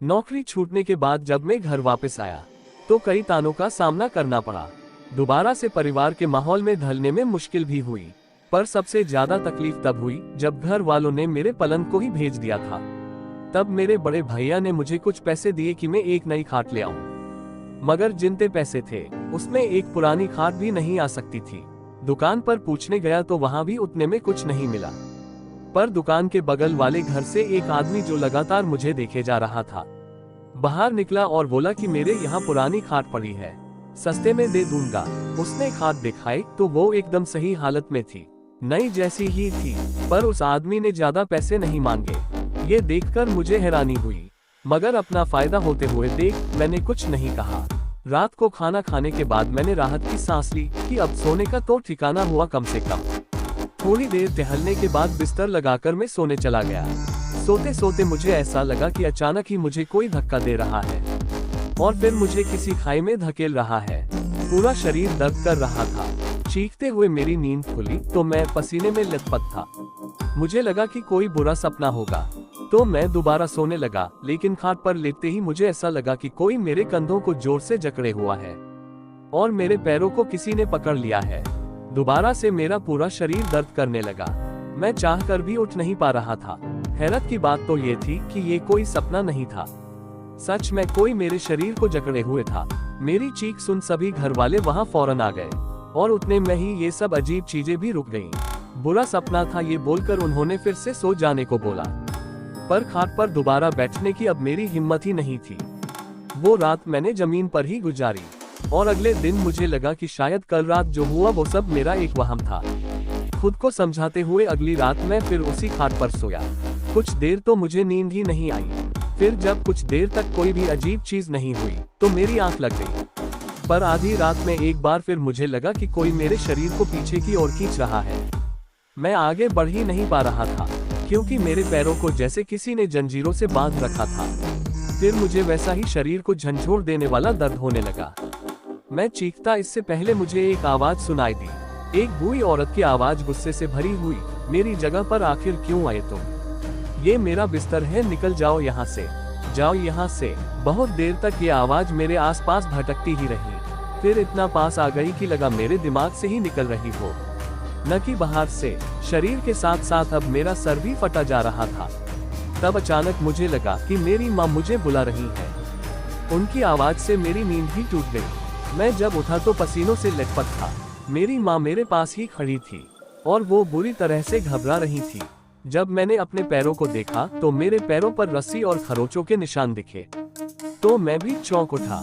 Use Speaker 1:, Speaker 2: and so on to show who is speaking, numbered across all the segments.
Speaker 1: नौकरी छूटने के बाद जब मैं घर वापस आया तो कई तानों का सामना करना पड़ा। दोबारा से परिवार के माहौल में ढलने में मुश्किल भी हुई, पर सबसे ज्यादा तकलीफ तब हुई जब घर वालों ने मेरे पलंग को ही भेज दिया था। तब मेरे बड़े भैया ने मुझे कुछ पैसे दिए कि मैं एक नई खाट ले आऊं, मगर जितने पैसे थे उसमें एक पुरानी खाट भी नहीं आ सकती थी। दुकान पर पूछने गया तो वहां भी उतने में कुछ नहीं मिला, पर दुकान के बगल वाले घर से एक आदमी जो लगातार मुझे देखे जा रहा था बाहर निकला और बोला कि मेरे यहाँ पुरानी खाट पड़ी है, सस्ते में दे दूंगा। उसने खाट दिखाई तो वो एकदम सही हालत में थी, नई जैसी ही थी, पर उस आदमी ने ज्यादा पैसे नहीं मांगे। ये देखकर मुझे हैरानी हुई, मगर अपना फायदा होते हुए देख मैंने कुछ नहीं कहा। रात को खाना खाने के बाद मैंने राहत की सांस ली कि अब सोने का तो ठिकाना हुआ कम से कम। थोड़ी देर टहलने के बाद बिस्तर लगाकर मैं सोने चला गया। सोते सोते मुझे ऐसा लगा कि अचानक ही मुझे कोई धक्का दे रहा है और फिर मुझे किसी खाई में धकेल रहा है। पूरा शरीर दर्द कर रहा था। चीखते हुए मेरी नींद खुली तो मैं पसीने में लथपथ था। मुझे लगा कि कोई बुरा सपना होगा, तो मैं दोबारा सोने लगा, लेकिन खाट पर लेटते ही मुझे ऐसा लगा कि कोई मेरे कंधों को जोर से जकड़े हुआ है और मेरे पैरों को किसी ने पकड़ लिया है। दोबारा से मेरा पूरा शरीर दर्द करने लगा। मैं चाहकर भी उठ नहीं पा रहा था। हैरत की बात तो ये थी कि ये कोई सपना नहीं था, सच में कोई मेरे शरीर को जकड़े हुए था। मेरी चीख सुन सभी घर वाले वहां फौरन आ गए और उतने में ही ये सब अजीब चीजें भी रुक गईं। बुरा सपना था ये बोलकर उन्होंने फिर से सो जाने को बोला, पर खाट पर दोबारा बैठने की अब मेरी हिम्मत ही नहीं थी। वो रात मैंने जमीन पर ही गुजारी और अगले दिन मुझे लगा कि शायद कल रात जो हुआ वो सब मेरा एक वहम था। खुद को समझाते हुए अगली रात मैं फिर उसी खाट पर सोया। कुछ देर तो मुझे नींद ही नहीं आई। फिर जब कुछ देर तक कोई भी अजीब चीज नहीं हुई तो मेरी आंख लग गई, पर आधी रात में एक बार फिर मुझे लगा कि कोई मेरे शरीर को पीछे की ओर खींच रहा है। मैं आगे बढ़ ही नहीं पा रहा था क्योंकि मेरे पैरों को जैसे किसी ने जंजीरों से बांध रखा था। फिर मुझे वैसा ही शरीर को झंझोड़ देने वाला दर्द होने लगा। मैं चीखता इससे पहले मुझे एक आवाज सुनाई दी, एक बूढ़ी औरत की आवाज गुस्से से भरी हुई, मेरी जगह पर आखिर क्यों आए तुम? ये मेरा बिस्तर है, निकल जाओ यहाँ से, जाओ यहाँ से। बहुत देर तक ये आवाज मेरे आसपास भटकती ही रही, फिर इतना पास आ गई कि लगा मेरे दिमाग से ही निकल रही हो, न कि बाहर से। शरीर के साथ साथ अब मेरा सर भी फटा जा रहा था। तब अचानक मुझे लगा कि मेरी माँ मुझे बुला रही है। उनकी आवाज से मेरी नींद ही टूट गई। मैं जब उठा तो पसीनों से लथपथ था। मेरी माँ मेरे पास ही खड़ी थी और वो बुरी तरह से घबरा रही थी। जब मैंने अपने पैरों को देखा तो मेरे पैरों पर रस्सी और खरोचों के निशान दिखे तो मैं भी चौंक उठा।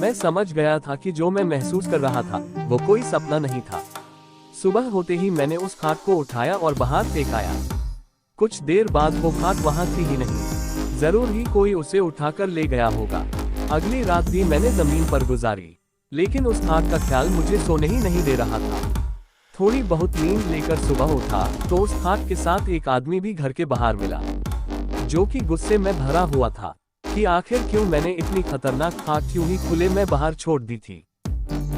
Speaker 1: मैं समझ गया था कि जो मैं महसूस कर रहा था वो कोई सपना नहीं था। सुबह होते ही मैंने उस खाट को उठाया और बाहर फेंक आया। कुछ देर बाद वो खाट वहां थी ही नहीं, जरूर ही कोई उसे उठाकर ले गया होगा। अगली रात भी मैंने जमीन पर गुजारी, लेकिन उस खाट का ख्याल मुझे सोने ही नहीं दे रहा था। थोड़ी बहुत नींद लेकर सुबह उठा तो उस खाट के साथ एक आदमी भी घर के बाहर मिला, जो कि गुस्से में भरा हुआ था कि आखिर क्यों मैंने इतनी खतरनाक खाट क्यों ही खुले में बाहर छोड़ दी थी।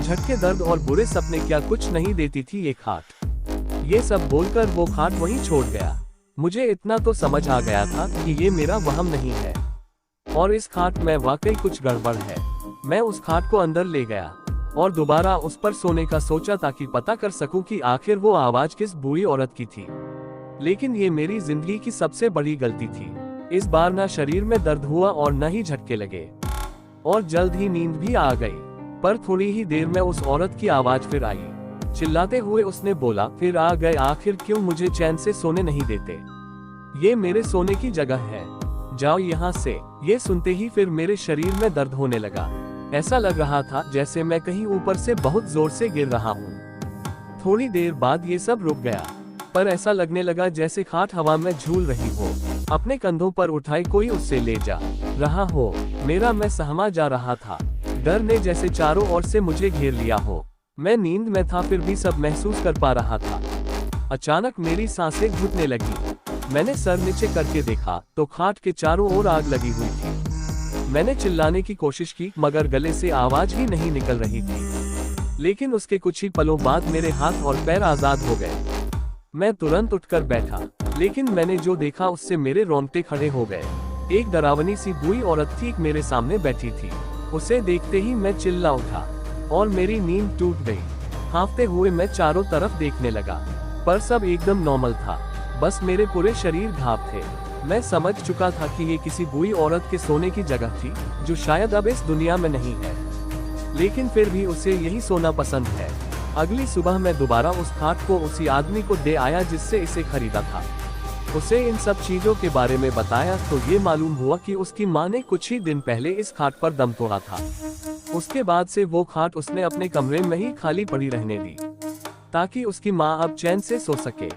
Speaker 1: झटके, दर्द और बुरे सपने क्या कुछ नहीं देती थी ये खाट? ये सब बोलकर वो खाट वहीं छोड़ गया। मुझे इतना तो समझ आ गया था कि ये मेरा वहम नहीं है और इस खाट में वाकई कुछ गड़बड़ है। मैं उस खाट को अंदर ले गया और दोबारा उस पर सोने का सोचा ताकि पता कर सकूं कि आखिर वो आवाज किस बूढ़ी औरत की थी। लेकिन ये मेरी जिंदगी की सबसे बड़ी गलती थी। इस बार ना शरीर में दर्द हुआ और न ही झटके लगे और जल्द ही नींद भी आ गई। पर थोड़ी ही देर में उस औरत की आवाज फिर आई। चिल्लाते हुए उसने बोला, फिर आ गए, आखिर क्यों मुझे चैन से सोने नहीं देते? ये मेरे सोने की जगह है, जाओ यहाँ से। ये सुनते ही फिर मेरे शरीर में दर्द होने लगा। ऐसा लग रहा था जैसे मैं कहीं ऊपर से बहुत जोर से गिर रहा हूँ। थोड़ी देर बाद ये सब रुक गया, पर ऐसा लगने लगा जैसे खाट हवा में झूल रही हो, अपने कंधों पर उठाई कोई उससे ले जा रहा हो। मेरा मैं सहमा जा रहा था। डर ने जैसे चारों ओर से मुझे घेर लिया हो। मैं नींद में था फिर भी सब महसूस कर पा रहा था। अचानक मेरी सांसें घुटने लगी। मैंने सर नीचे करके देखा तो खाट के चारों ओर आग लगी हुई थी। मैंने चिल्लाने की कोशिश की मगर गले से आवाज ही नहीं निकल रही थी। लेकिन उसके कुछ ही पलों बाद मेरे हाथ और पैर आजाद हो गए। मैं तुरंत उठकर बैठा, लेकिन मैंने जो देखा उससे मेरे रोंगटे खड़े हो गए। एक डरावनी सी बूढ़ी औरत ठीक मेरे सामने बैठी थी। उसे देखते ही मैं चिल्ला उठा और मेरी नींद टूट गई। हाँफते हुए मैं चारों तरफ देखने लगा, पर सब एकदम नॉर्मल था। बस मेरे पूरे शरीर घाव थे। मैं समझ चुका था कि ये किसी बूढ़ी औरत के सोने की जगह थी, जो शायद अब इस दुनिया में नहीं है, लेकिन फिर भी उसे यही सोना पसंद है। अगली सुबह मैं दोबारा उस खाट को उसी आदमी को दे आया जिससे इसे खरीदा था। उसे इन सब चीजों के बारे में बताया तो ये मालूम हुआ कि उसकी माँ ने कुछ ही दिन पहले इस खाट पर दम तोड़ा था। उसके बाद से वो खाट उसने अपने कमरे में ही खाली पड़ी रहने दी, ताकि उसकी माँ अब चैन से सो सके।